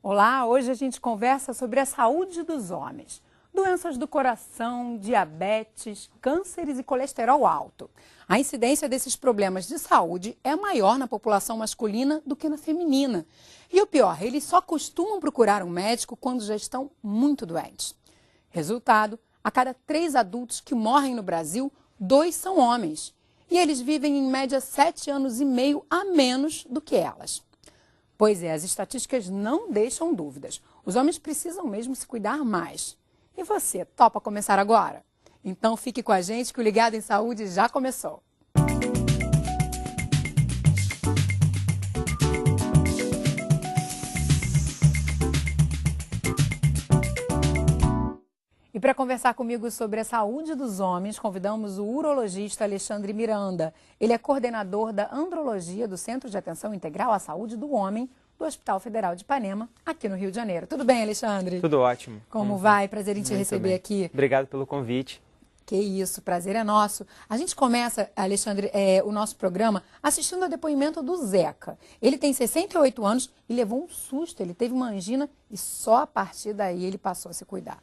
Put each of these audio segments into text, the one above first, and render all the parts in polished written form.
Olá, hoje a gente conversa sobre a saúde dos homens. Doenças do coração, diabetes, cânceres e colesterol alto. A incidência desses problemas de saúde é maior na população masculina do que na feminina. E o pior, eles só costumam procurar um médico quando já estão muito doentes. Resultado, a cada 3 adultos que morrem no Brasil, 2 são homens. E eles vivem em média 7 anos e meio a menos do que elas. Pois é, as estatísticas não deixam dúvidas. Os homens precisam mesmo se cuidar mais. E você, topa começar agora? Então fique com a gente que o Ligado em Saúde já começou. E para conversar comigo sobre a saúde dos homens, convidamos o urologista Alexandre Miranda. Ele é coordenador da andrologia do Centro de Atenção Integral à Saúde do Homem do Hospital Federal de Ipanema, aqui no Rio de Janeiro. Tudo bem, Alexandre? Tudo ótimo. Como vai? Prazer em te receber aqui. Obrigado pelo convite. Que isso, prazer é nosso. A gente começa, Alexandre, o nosso programa assistindo ao depoimento do Zeca. Ele tem 68 anos e levou um susto, ele teve uma angina e só a partir daí ele passou a se cuidar.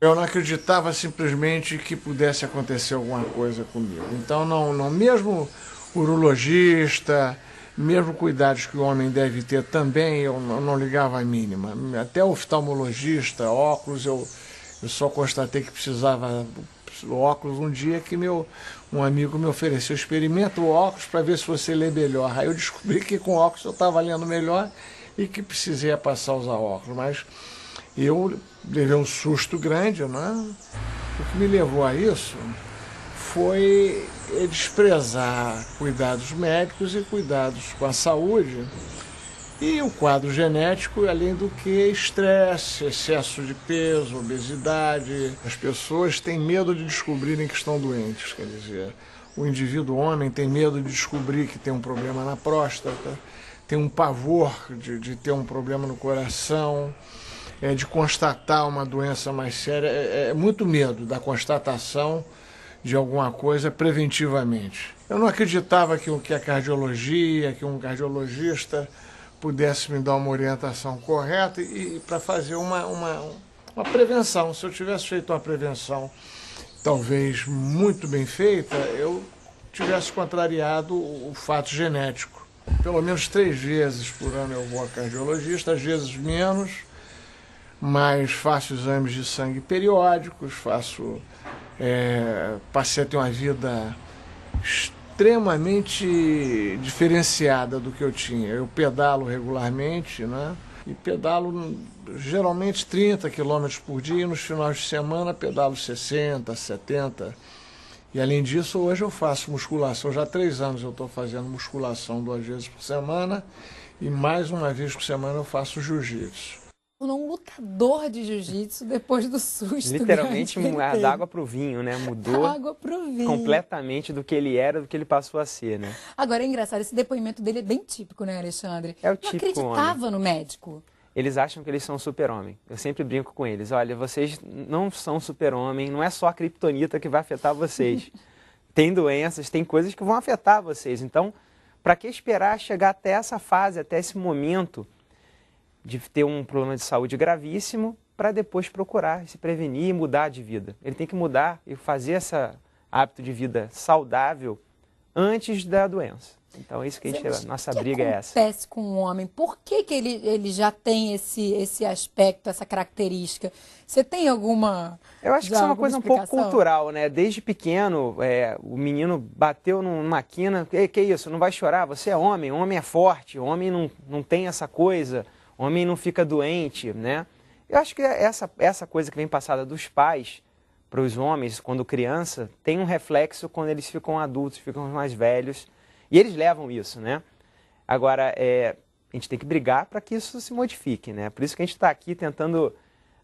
Eu não acreditava simplesmente que pudesse acontecer alguma coisa comigo. Então, mesmo urologista, mesmo cuidados que o homem deve ter também, eu não ligava a mínima. Até oftalmologista, óculos, eu só constatei que precisava de óculos um dia que um amigo me ofereceu, experimenta o óculos para ver se você lê melhor. Aí eu descobri que com óculos eu estava lendo melhor e que precisei passar a usar óculos. Mas eu levei um susto grande, né? O que me levou a isso foi desprezar cuidados médicos e cuidados com a saúde e o quadro genético, além do que estresse, excesso de peso, obesidade. As pessoas têm medo de descobrirem que estão doentes, quer dizer, o indivíduo homem tem medo de descobrir que tem um problema na próstata, tem um pavor de ter um problema no coração, de constatar uma doença mais séria, é muito medo da constatação de alguma coisa preventivamente. Eu não acreditava que a cardiologia, que um cardiologista pudesse me dar uma orientação correta e para fazer uma prevenção. Se eu tivesse feito uma prevenção talvez muito bem feita, eu tivesse contrariado o fato genético. Pelo menos 3 vezes por ano eu vou ao cardiologista, às vezes menos, mas faço exames de sangue periódicos, passei a ter uma vida extremamente diferenciada do que eu tinha. Eu pedalo regularmente, né? E pedalo geralmente 30 quilômetros por dia, e nos finais de semana pedalo 60, 70. E além disso, hoje eu faço musculação. Já há 3 anos eu estou fazendo musculação 2 vezes por semana e mais uma vez por semana eu faço jiu-jitsu. Um lutador de jiu-jitsu depois do susto. Literalmente da água para o vinho, né? Mudou água pro vinho. Completamente do que ele era, do que ele passou a ser, né? Agora é engraçado, esse depoimento dele é bem típico, né, Alexandre? É o típico homem. Não acreditava no médico. Eles acham que eles são super-homem. Eu sempre brinco com eles. Olha, vocês não são super-homem, não é só a criptonita que vai afetar vocês. Tem doenças, tem coisas que vão afetar vocês. Então, para que esperar chegar até essa fase, até esse momento de ter um problema de saúde gravíssimo para depois procurar se prevenir e mudar de vida? Ele tem que mudar e fazer esse hábito de vida saudável antes da doença. Então, é isso que a nossa briga é essa. O que acontece com o homem? Por que ele já tem esse aspecto, essa característica? Você tem alguma Eu acho que isso é uma coisa um pouco cultural, né? Desde pequeno, o menino bateu numa quina, que isso, não vai chorar? Você é homem é forte, homem não tem essa coisa, homem não fica doente, né? Eu acho que essa coisa que vem passada dos pais para os homens, quando criança, tem um reflexo quando eles ficam adultos, ficam mais velhos. E eles levam isso, né? Agora, a gente tem que brigar para que isso se modifique, né? Por isso que a gente está aqui tentando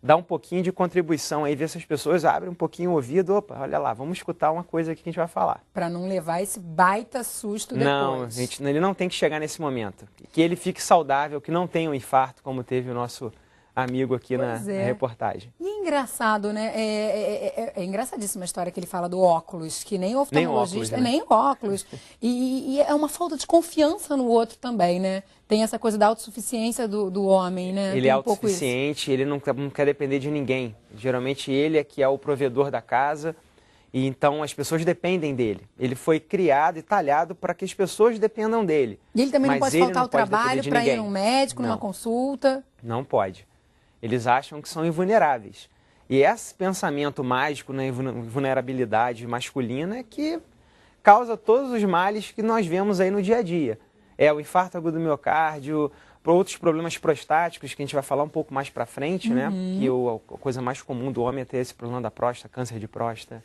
dar um pouquinho de contribuição aí, ver se as pessoas abrem um pouquinho o ouvido. Opa, olha lá, vamos escutar uma coisa aqui que a gente vai falar. Para não levar esse baita susto depois. Não, ele não tem que chegar nesse momento. Que ele fique saudável, que não tenha um infarto, como teve o nosso amigo aqui na reportagem. E é engraçado, né? É engraçadíssima a história que ele fala do óculos, que nem o oftalmologista, nem óculos. E é uma falta de confiança no outro também, né? Tem essa coisa da autossuficiência do homem, né? Ele é autossuficiente, ele não quer depender de ninguém. Geralmente ele é que é o provedor da casa. E então as pessoas dependem dele. Ele foi criado e talhado para que as pessoas dependam dele. E ele também não pode faltar ao trabalho para ir num médico, numa consulta? Não pode. Eles acham que são invulneráveis. E esse pensamento mágico na vulnerabilidade masculina é que causa todos os males que nós vemos aí no dia a dia. É o infarto agudo do miocárdio, outros problemas prostáticos, que a gente vai falar um pouco mais para frente, né? Que a coisa mais comum do homem é ter esse problema da próstata, câncer de próstata.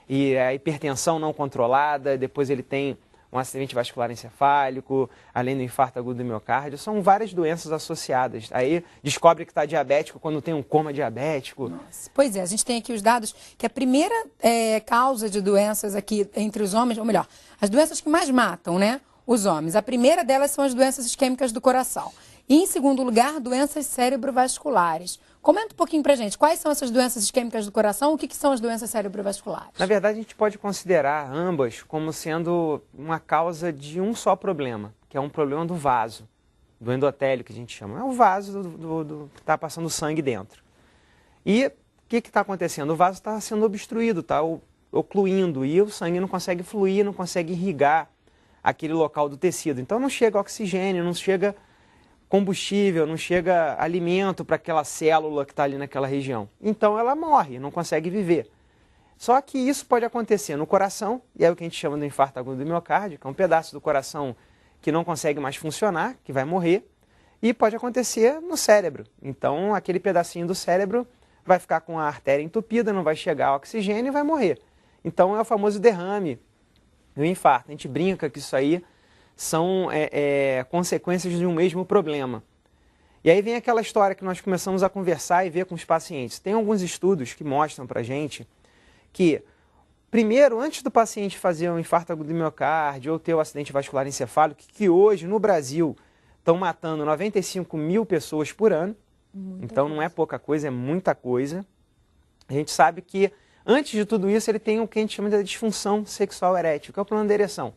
E a hipertensão não controlada, depois ele tem um acidente vascular encefálico, além do infarto agudo do miocárdio, são várias doenças associadas. Aí descobre que está diabético quando tem um coma diabético. Nossa. Pois é, a gente tem aqui os dados que a primeira causa de doenças aqui entre os homens, ou melhor, as doenças que mais matam, né, os homens, a primeira delas são as doenças isquêmicas do coração. E em segundo lugar, doenças cerebrovasculares. Comenta um pouquinho pra gente, quais são essas doenças isquêmicas do coração, o que são as doenças cerebrovasculares? Na verdade, a gente pode considerar ambas como sendo uma causa de um só problema, que é um problema do vaso, do endotélio que a gente chama. É o vaso que está passando sangue dentro. E o que está acontecendo? O vaso está sendo obstruído, está ocluindo, e o sangue não consegue fluir, não consegue irrigar aquele local do tecido. Então não chega oxigênio, não chega combustível, não chega alimento para aquela célula que está ali naquela região. Então ela morre, não consegue viver. Só que isso pode acontecer no coração, e é o que a gente chama de infarto agudo do miocárdio, que é um pedaço do coração que não consegue mais funcionar, que vai morrer, e pode acontecer no cérebro. Então aquele pedacinho do cérebro vai ficar com a artéria entupida, não vai chegar oxigênio e vai morrer. Então é o famoso derrame do infarto. A gente brinca que isso aí são consequências de um mesmo problema. E aí vem aquela história que nós começamos a conversar e ver com os pacientes. Tem alguns estudos que mostram para a gente que, primeiro, antes do paciente fazer um infarto agudo do miocárdio ou ter o acidente vascular encefálico, que hoje no Brasil estão matando 95 mil pessoas por ano, então não é pouca coisa, é muita coisa. A gente sabe que, antes de tudo isso, ele tem o que a gente chama de disfunção sexual erétil, que é o problema da ereção.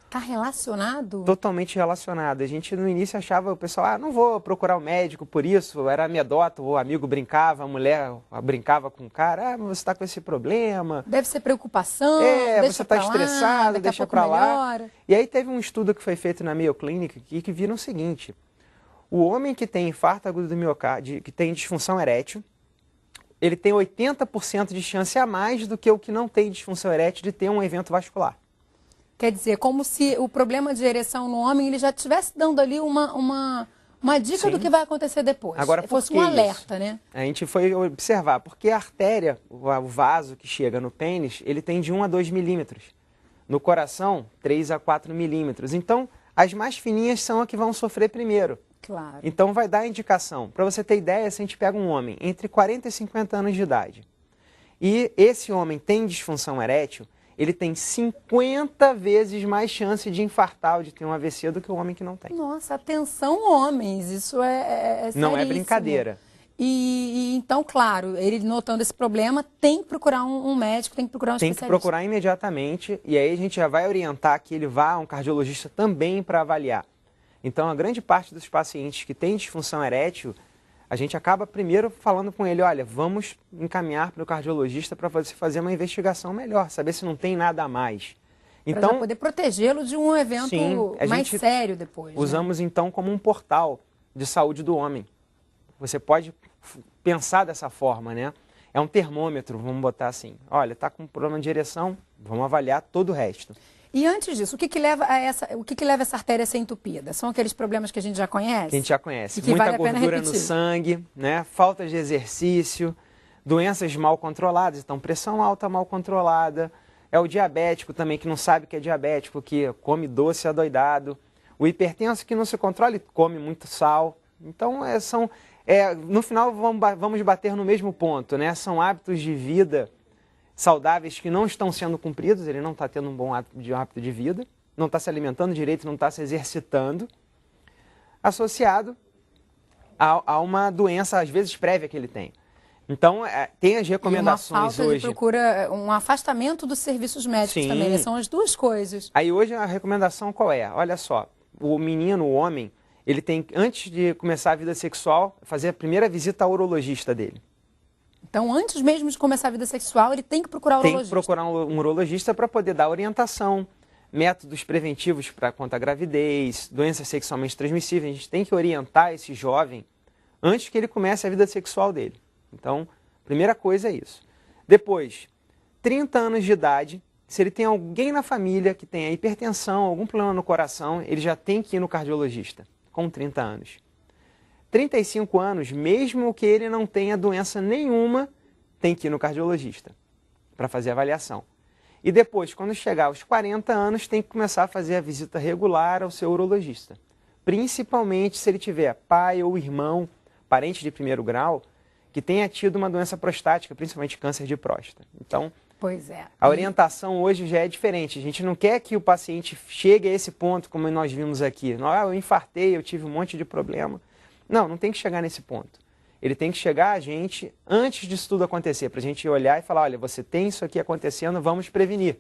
Está relacionado? Totalmente relacionado. A gente no início achava, o pessoal, não vou procurar um médico por isso, era anedota, o amigo brincava, a mulher brincava com o cara, mas você está com esse problema. Deve ser preocupação, você está estressado, deixa para lá. E aí teve um estudo que foi feito na Mayo Clinic aqui, que viram o seguinte, o homem que tem infarto agudo do miocárdio, que tem disfunção erétil, ele tem 80% de chance a mais do que o que não tem disfunção erétil de ter um evento vascular. Quer dizer, como se o problema de ereção no homem ele já estivesse dando ali uma dica do que vai acontecer depois. Agora, fosse um alerta, né? A gente foi observar, porque a artéria, o vaso que chega no pênis, ele tem de 1 a 2 milímetros. No coração, 3 a 4 milímetros. Então, as mais fininhas são as que vão sofrer primeiro. Claro. Então, vai dar indicação. Para você ter ideia, se a gente pega um homem entre 40 e 50 anos de idade, e esse homem tem disfunção erétil, ele tem 50 vezes mais chance de infartar ou de ter um AVC do que o homem que não tem. Nossa, atenção homens, isso é não é brincadeira. E então, claro, ele notando esse problema, tem que procurar um médico, tem que procurar um especialista. Tem que procurar imediatamente e aí a gente já vai orientar que ele vá a um cardiologista também para avaliar. Então, a grande parte dos pacientes que têm disfunção erétil, a gente acaba primeiro falando com ele, olha, vamos encaminhar para o cardiologista para você fazer uma investigação melhor, saber se não tem nada a mais. Então, para poder protegê-lo de um evento mais sério depois. Usamos então como um portal de saúde do homem. Você pode pensar dessa forma, né? É um termômetro, vamos botar assim. Olha, está com problema de ereção, vamos avaliar todo o resto. E antes disso, o que leva essa artéria a ser entupida? São aqueles problemas que a gente já conhece? Que a gente já conhece. Muita gordura no sangue, né? Falta de exercício, doenças mal controladas, então pressão alta mal controlada. É o diabético também, que não sabe que é diabético, que come doce adoidado. O hipertenso que não se controla e come muito sal. Então, no final, vamos bater no mesmo ponto, né? São hábitos de vida saudáveis que não estão sendo cumpridos, ele não está tendo um bom hábito de vida, não está se alimentando direito, não está se exercitando, associado a uma doença, às vezes, prévia que ele tem. Então, tem as recomendações e uma falta hoje. De procura, um afastamento dos serviços médicos. Sim. Também, né? São as duas coisas. Aí hoje a recomendação qual é? Olha só, o menino, o homem, ele tem, antes de começar a vida sexual, fazer a primeira visita ao urologista dele. Então, antes mesmo de começar a vida sexual, ele tem que procurar um urologista. Tem que procurar um urologista para poder dar orientação, métodos preventivos contra a gravidez, doenças sexualmente transmissíveis. A gente tem que orientar esse jovem antes que ele comece a vida sexual dele. Então, primeira coisa é isso. Depois, 30 anos de idade, se ele tem alguém na família que tenha hipertensão, algum problema no coração, ele já tem que ir no cardiologista, com 30 anos. 35 anos, mesmo que ele não tenha doença nenhuma, tem que ir no cardiologista para fazer a avaliação. E depois, quando chegar aos 40 anos, tem que começar a fazer a visita regular ao seu urologista. Principalmente se ele tiver pai ou irmão, parente de primeiro grau, que tenha tido uma doença prostática, principalmente câncer de próstata. Então, pois é. A orientação hoje já é diferente. A gente não quer que o paciente chegue a esse ponto, como nós vimos aqui. Eu infartei, eu tive um monte de problema. Não, não tem que chegar nesse ponto. Ele tem que chegar a gente antes disso tudo acontecer, para a gente olhar e falar, olha, você tem isso aqui acontecendo, vamos prevenir.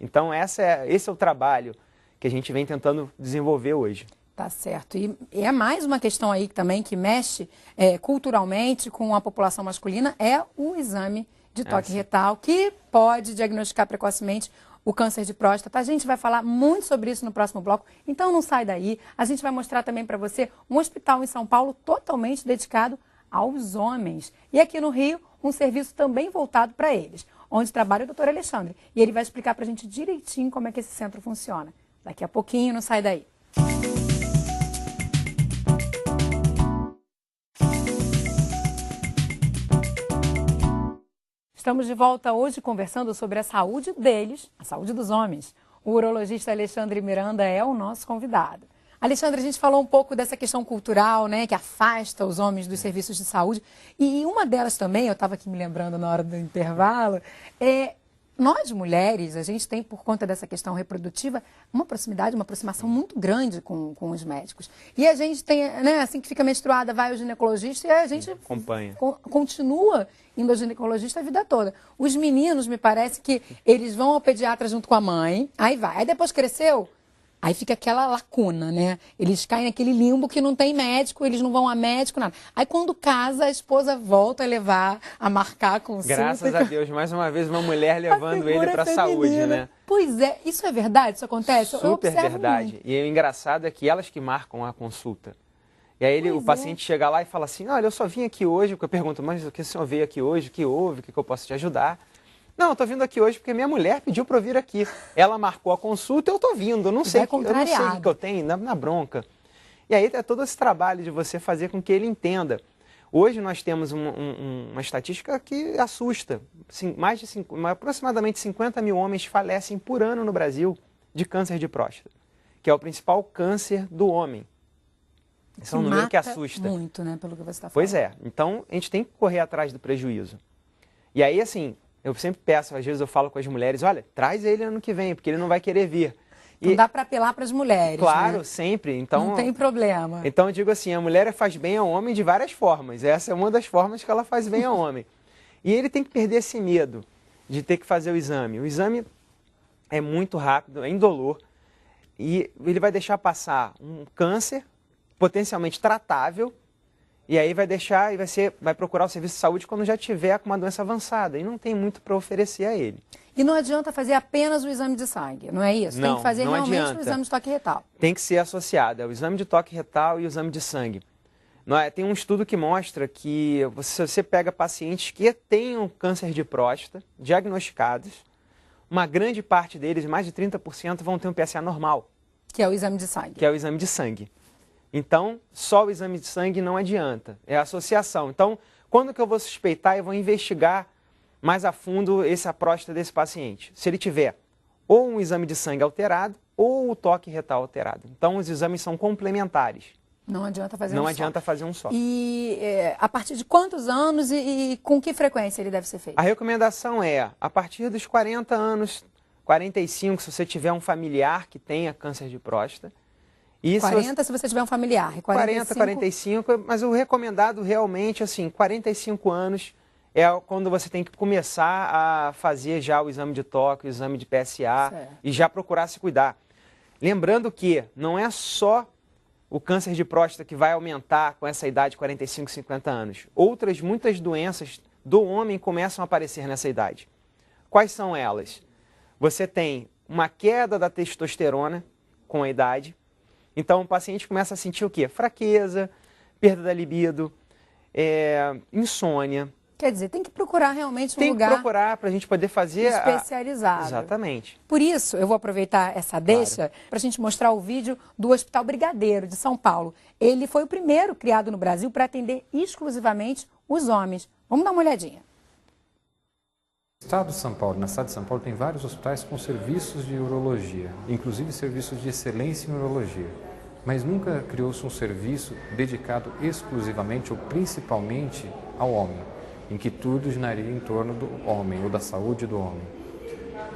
Então, esse é o trabalho que a gente vem tentando desenvolver hoje. Tá certo. E é mais uma questão aí também que mexe culturalmente com a população masculina, é o exame de toque retal, que pode diagnosticar precocemente o câncer de próstata. A gente vai falar muito sobre isso no próximo bloco, então não sai daí. A gente vai mostrar também para você um hospital em São Paulo totalmente dedicado aos homens. E aqui no Rio, um serviço também voltado para eles, onde trabalha o doutor Alexandre. E ele vai explicar para a gente direitinho como é que esse centro funciona. Daqui a pouquinho, não sai daí. Estamos de volta hoje conversando sobre a saúde deles, a saúde dos homens. O urologista Alexandre Miranda é o nosso convidado. Alexandre, a gente falou um pouco dessa questão cultural, né, que afasta os homens dos serviços de saúde. E uma delas também, eu estava aqui me lembrando na hora do intervalo, nós mulheres, a gente tem, por conta dessa questão reprodutiva, uma proximidade, uma aproximação muito grande com os médicos. E a gente tem, né, assim que fica menstruada, vai ao ginecologista e a gente acompanha. Continua indo ao ginecologista a vida toda. Os meninos, me parece que eles vão ao pediatra junto com a mãe, aí vai. Aí depois cresceu, aí fica aquela lacuna, né? Eles caem naquele limbo que não tem médico, eles não vão a médico, nada. Aí quando casa, a esposa volta a levar, a marcar a consulta. Graças a Deus, mais uma vez uma mulher levando ele para a saúde, né? Pois é, isso é verdade? Isso acontece? Super verdade. Muito. E o engraçado é que elas que marcam a consulta. E aí o paciente chega lá e fala assim, olha, eu só vim aqui hoje, porque eu pergunto, mas o que o senhor veio aqui hoje? O que houve? O que eu posso te ajudar? Não, eu tô vindo aqui hoje porque minha mulher pediu para eu vir aqui. Ela marcou a consulta e eu tô vindo. Eu não sei o que eu tenho na bronca. E aí é todo esse trabalho de você fazer com que ele entenda. Hoje nós temos uma estatística que assusta. Aproximadamente 50 mil homens falecem por ano no Brasil de câncer de próstata, que é o principal câncer do homem. Esse é um número que assusta. Muito, né, pelo que você está falando. Pois é. Então, a gente tem que correr atrás do prejuízo. E aí, assim, eu sempre peço, às vezes eu falo com as mulheres, olha, traz ele ano que vem, porque ele não vai querer vir. Não dá para apelar para as mulheres, claro, né? Sempre. Então, não tem problema. Então, eu digo assim, a mulher faz bem ao homem de várias formas. Essa é uma das formas que ela faz bem ao homem. E ele tem que perder esse medo de ter que fazer o exame. O exame é muito rápido, é indolor, e ele vai deixar passar um câncer potencialmente tratável, e aí vai procurar o serviço de saúde quando já tiver com uma doença avançada, e não tem muito para oferecer a ele. E não adianta fazer apenas o exame de sangue, não é isso? Não, tem que fazer não realmente adianta. o exame de toque retal. Tem que ser associado, é o exame de toque retal e o exame de sangue. Tem um estudo que mostra que você pega pacientes que tenham câncer de próstata, diagnosticados, uma grande parte deles, mais de 30%, vão ter um PSA normal. Que é o exame de sangue. Que é o exame de sangue. Então, só o exame de sangue não adianta, é a associação. Então, quando que eu vou suspeitar, eu vou investigar mais a fundo a próstata desse paciente. Se ele tiver ou um exame de sangue alterado ou o toque retal alterado. Então, os exames são complementares. Não adianta fazer Não adianta fazer um só. E a partir de quantos anos e com que frequência ele deve ser feito? A recomendação é, a partir dos 40 anos, 45, se você tiver um familiar que tenha câncer de próstata, E 40 se você tiver um familiar. 40, 45, mas o recomendado realmente, assim, 45 anos é quando você tem que começar a fazer já o exame de toque, o exame de PSA e já procurar se cuidar. Lembrando que não é só o câncer de próstata que vai aumentar com essa idade, 45, 50 anos. Muitas doenças do homem começam a aparecer nessa idade. Quais são elas? Você tem uma queda da testosterona com a idade. Então, o paciente começa a sentir o quê? Fraqueza, perda da libido, insônia. Quer dizer, tem que procurar realmente um lugar... Tem que procurar para a gente poder fazer... especializado. Exatamente. Por isso, eu vou aproveitar essa deixa para a gente mostrar o vídeo do Hospital Brigadeiro, de São Paulo. Ele foi o primeiro criado no Brasil para atender exclusivamente os homens. Vamos dar uma olhadinha. No estado de São Paulo, na cidade de São Paulo, tem vários hospitais com serviços de urologia, inclusive serviços de excelência em urologia. Mas nunca criou-se um serviço dedicado exclusivamente ou principalmente ao homem, em que tudo giraria em torno do homem ou da saúde do homem.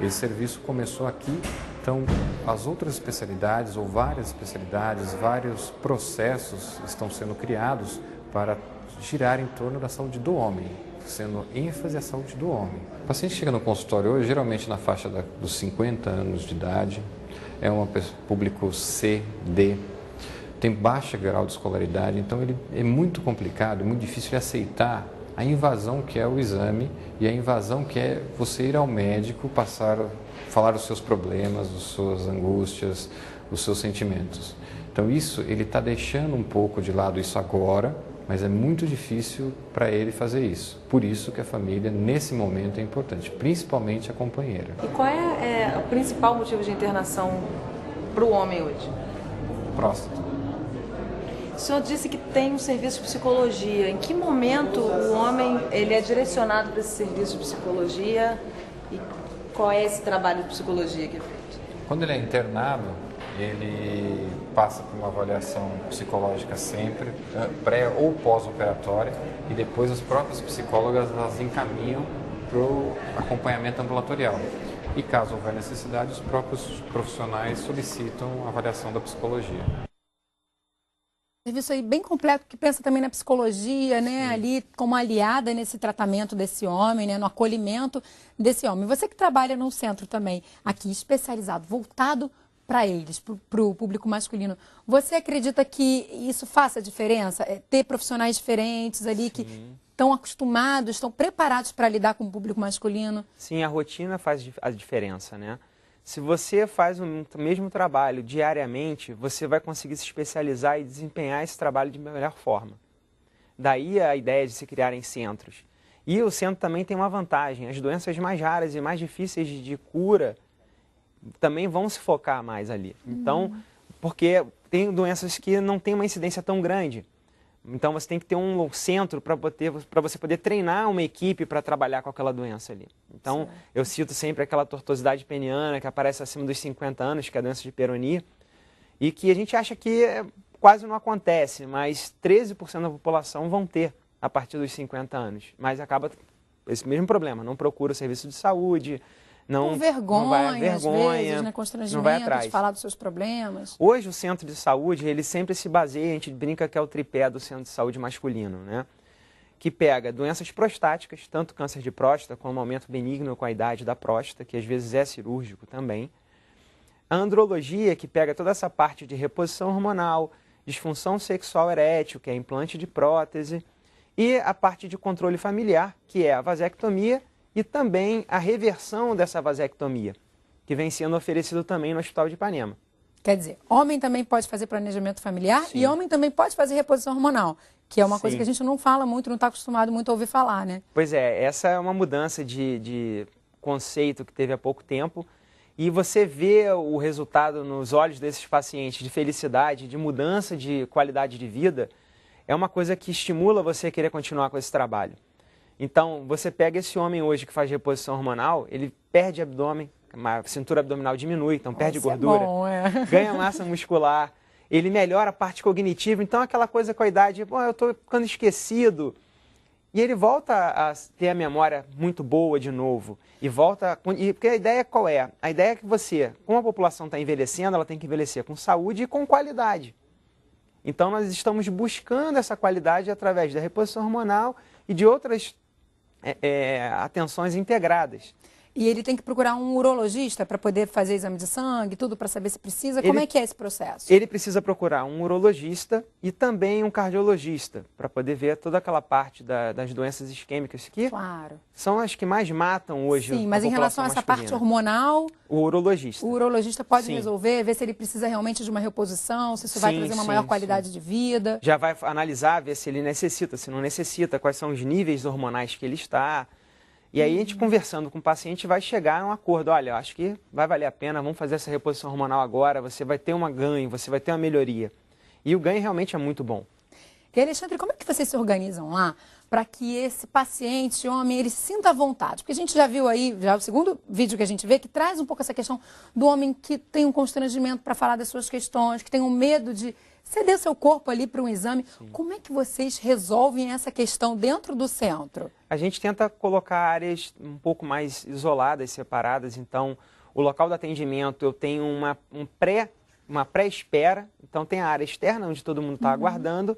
Esse serviço começou aqui, então as outras especialidades ou várias especialidades, vários processos estão sendo criados para girar em torno da saúde do homem, sendo ênfase à saúde do homem. O paciente chega no consultório hoje, geralmente na faixa dos 50 anos de idade, é um público C, D, tem baixo grau de escolaridade, então ele é muito complicado, muito difícil de aceitar a invasão que é o exame e a invasão que é você ir ao médico, falar os seus problemas, as suas angústias, os seus sentimentos. Então isso, ele está deixando um pouco de lado isso agora, mas é muito difícil para ele fazer isso. Por isso que a família, nesse momento, é importante, principalmente a companheira. E qual é o principal motivo de internação para o homem hoje? Próstata. O senhor disse que tem um serviço de psicologia. Em que momento o homem ele é direcionado para esse serviço de psicologia e qual é esse trabalho de psicologia que é feito? Quando ele é internado, ele passa por uma avaliação psicológica sempre, pré ou pós-operatória, e depois as próprias psicólogas as encaminham para o acompanhamento ambulatorial. E caso houver necessidade, os próprios profissionais solicitam a avaliação da psicologia. Serviço aí bem completo, que pensa também na psicologia, né, ali como aliada nesse tratamento desse homem, né, no acolhimento desse homem. Você que trabalha num centro também, aqui especializado, voltado para eles, para o público masculino, você acredita que isso faça diferença? Ter profissionais diferentes ali que estão acostumados, estão preparados para lidar com o público masculino? Sim, a rotina faz a diferença, né? Se você faz o mesmo trabalho diariamente, você vai conseguir se especializar e desempenhar esse trabalho de melhor forma. Daí a ideia de se criarem centros. E o centro também tem uma vantagem, as doenças mais raras e mais difíceis de cura também vão se focar mais ali. Então, porque tem doenças que não tem uma incidência tão grande. Então você tem que ter um centro para você poder treinar uma equipe para trabalhar com aquela doença ali. Então eu cito sempre aquela tortuosidade peniana que aparece acima dos 50 anos, que é a doença de Peyronie, e que a gente acha que quase não acontece, mas 13% da população vão ter a partir dos 50 anos. Mas acaba esse mesmo problema, não procura o serviço de saúde, com vergonha, às vezes, né, constrangimento de falar dos seus problemas. Hoje o centro de saúde, ele sempre se baseia, a gente brinca que é o tripé do centro de saúde masculino, né? Que pega doenças prostáticas, tanto câncer de próstata como aumento benigno com a idade da próstata, que às vezes é cirúrgico também. A andrologia, que pega toda essa parte de reposição hormonal, disfunção sexual erétil, que é implante de prótese, e a parte de controle familiar, que é a vasectomia, e também a reversão dessa vasectomia, que vem sendo oferecido também no Hospital de Ipanema. Quer dizer, homem também pode fazer planejamento familiar e homem também pode fazer reposição hormonal, que é uma coisa que a gente não fala muito, não está acostumado muito a ouvir falar, né? Pois é, essa é uma mudança de conceito que teve há pouco tempo e você vê o resultado nos olhos desses pacientes de felicidade, de mudança de qualidade de vida, é uma coisa que estimula você a querer continuar com esse trabalho. Então, você pega esse homem hoje que faz reposição hormonal, ele perde abdômen, a cintura abdominal diminui, então perde gordura, ganha massa muscular, ele melhora a parte cognitiva, então aquela coisa com a idade, eu estou ficando esquecido. E ele volta a ter a memória muito boa de novo. E volta. Porque a ideia qual é? A ideia é que você, como a população está envelhecendo, ela tem que envelhecer com saúde e com qualidade. Então nós estamos buscando essa qualidade através da reposição hormonal e de outras atenções integradas. E ele tem que procurar um urologista para poder fazer exame de sangue, tudo para saber se precisa. Como é que é esse processo? Ele precisa procurar um urologista e também um cardiologista para poder ver toda aquela parte das doenças isquêmicas que são as que mais matam hoje. Sim, mas em relação a essa parte hormonal, o urologista pode resolver, ver se ele precisa realmente de uma reposição, se isso vai trazer uma maior qualidade de vida. Já vai analisar, ver se ele necessita, se não necessita, quais são os níveis hormonais que ele está. E aí a gente conversando com o paciente vai chegar a um acordo. Olha, eu acho que vai valer a pena, vamos fazer essa reposição hormonal agora, você vai ter um ganho, você vai ter uma melhoria. E o ganho realmente é muito bom. E Alexandre, como é que vocês se organizam lá para que esse paciente, homem, ele sinta à vontade? Porque a gente já viu aí, já o segundo vídeo que a gente vê, que traz um pouco essa questão do homem que tem um constrangimento para falar das suas questões, que tem um medo de ceder seu corpo ali para um exame. Sim. Como é que vocês resolvem essa questão dentro do centro? A gente tenta colocar áreas um pouco mais isoladas, separadas. Então, o local do atendimento, eu tenho uma pré-espera. Então, tem a área externa, onde todo mundo está aguardando.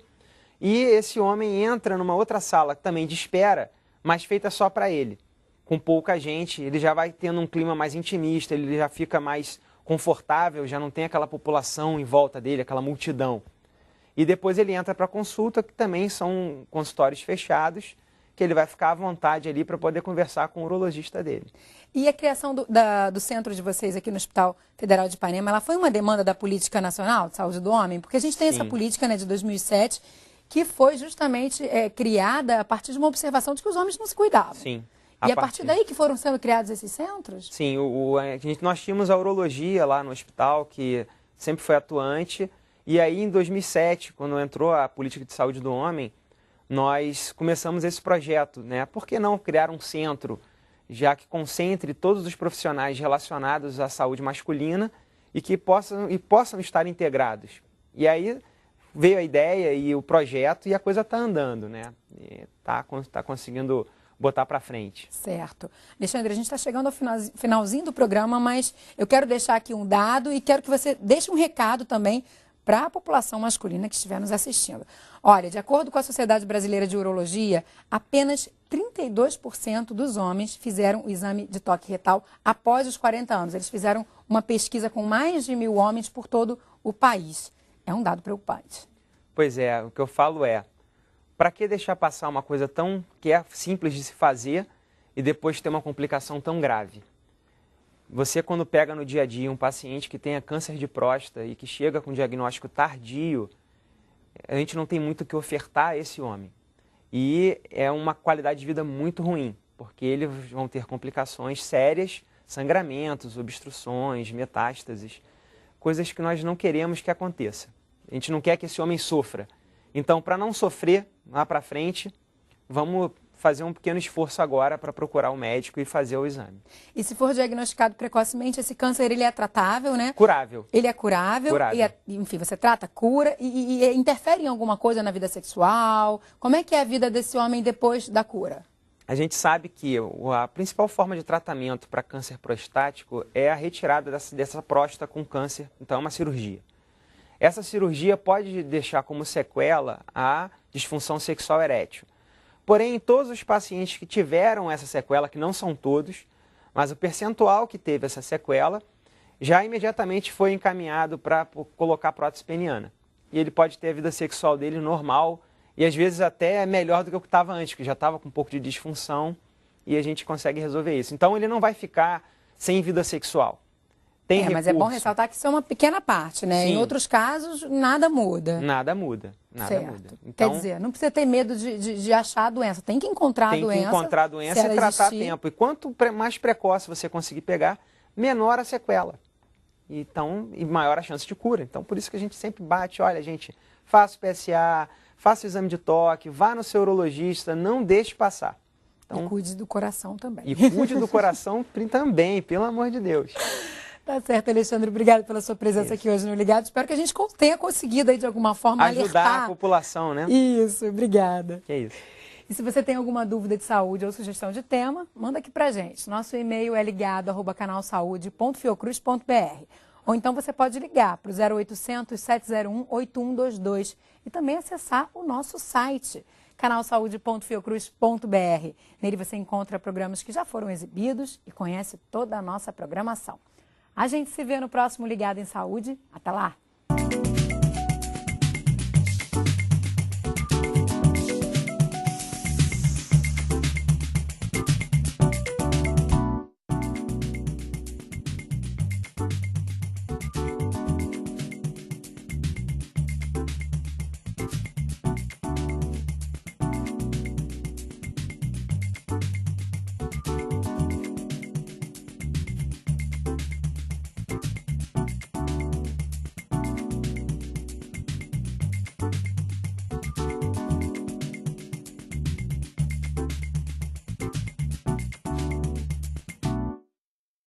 E esse homem entra numa outra sala também de espera, mas feita só para ele. Com pouca gente, ele já vai tendo um clima mais intimista, ele já fica mais confortável, já não tem aquela população em volta dele, aquela multidão. E depois ele entra para a consulta, que também são consultórios fechados, que ele vai ficar à vontade ali para poder conversar com o urologista dele. E a criação do centro de vocês aqui no Hospital Federal de Ipanema, ela foi uma demanda da Política Nacional de Saúde do Homem? Porque a gente tem essa política, né, de 2007, que foi justamente criada a partir de uma observação de que os homens não se cuidavam. Sim. E a partir daí que foram sendo criados esses centros? Sim, nós tínhamos a urologia lá no hospital, que sempre foi atuante. E aí, em 2007, quando entrou a política de saúde do homem, nós começamos esse projeto, né? Por que não criar um centro, já que concentre todos os profissionais relacionados à saúde masculina e que possam estar integrados? E aí veio a ideia e o projeto e a coisa está andando, né? Está conseguindo botar para frente. Certo. Alexandre, a gente está chegando ao finalzinho do programa, mas eu quero deixar aqui um dado e quero que você deixe um recado também para a população masculina que estiver nos assistindo. Olha, de acordo com a Sociedade Brasileira de Urologia, apenas 32% dos homens fizeram o exame de toque retal após os 40 anos. Eles fizeram uma pesquisa com mais de 1.000 homens por todo o país. É um dado preocupante. Pois é, o que eu falo é, para que deixar passar uma coisa que é simples de se fazer e depois ter uma complicação tão grave? Você, quando pega no dia a dia um paciente que tenha câncer de próstata e que chega com diagnóstico tardio, a gente não tem muito o que ofertar a esse homem. E é uma qualidade de vida muito ruim, porque eles vão ter complicações sérias, sangramentos, obstruções, metástases, coisas que nós não queremos que aconteça. A gente não quer que esse homem sofra. Então, para não sofrer lá para frente, vamos fazer um pequeno esforço agora para procurar o médico e fazer o exame. E se for diagnosticado precocemente, esse câncer ele é tratável, né? Curável. Ele é curável. E, enfim, você trata, cura e interfere em alguma coisa na vida sexual? Como é que é a vida desse homem depois da cura? A gente sabe que a principal forma de tratamento para câncer prostático é a retirada dessa próstata com câncer, então é uma cirurgia. Essa cirurgia pode deixar como sequela a disfunção sexual erétil. Porém, em todos os pacientes que tiveram essa sequela, que não são todos, mas o percentual que teve essa sequela, já imediatamente foi encaminhado para colocar prótese peniana. E ele pode ter a vida sexual dele normal e às vezes até melhor do que o que estava antes, que já estava com um pouco de disfunção e a gente consegue resolver isso. Então ele não vai ficar sem vida sexual. Mas é bom ressaltar que isso é uma pequena parte, né? Sim. Em outros casos, nada muda. Nada muda. Então, quer dizer, não precisa ter medo de achar a doença. Tem que encontrar a doença. Tem que encontrar a doença e tratar a tempo. E quanto mais precoce você conseguir pegar, menor a sequela. Então, e maior a chance de cura. Então, por isso que a gente sempre bate, olha, gente, faça o PSA, faça o exame de toque, vá no seu urologista, não deixe passar. Então, e cuide do coração também. E cuide do coração também, pelo amor de Deus. Tá certo, Alexandre. Obrigado pela sua presença aqui hoje no Ligado. Espero que a gente tenha conseguido aí, de alguma forma, ajudar a população, né? Isso, obrigada. Que é isso. E se você tem alguma dúvida de saúde ou sugestão de tema, manda aqui pra gente. Nosso e-mail é ligado@canalsaude.fiocruz.br. Ou então você pode ligar para o 0800 701 8122 e também acessar o nosso site, canalsaude.fiocruz.br. Nele você encontra programas que já foram exibidos e conhece toda a nossa programação. A gente se vê no próximo Ligado em Saúde. Até lá!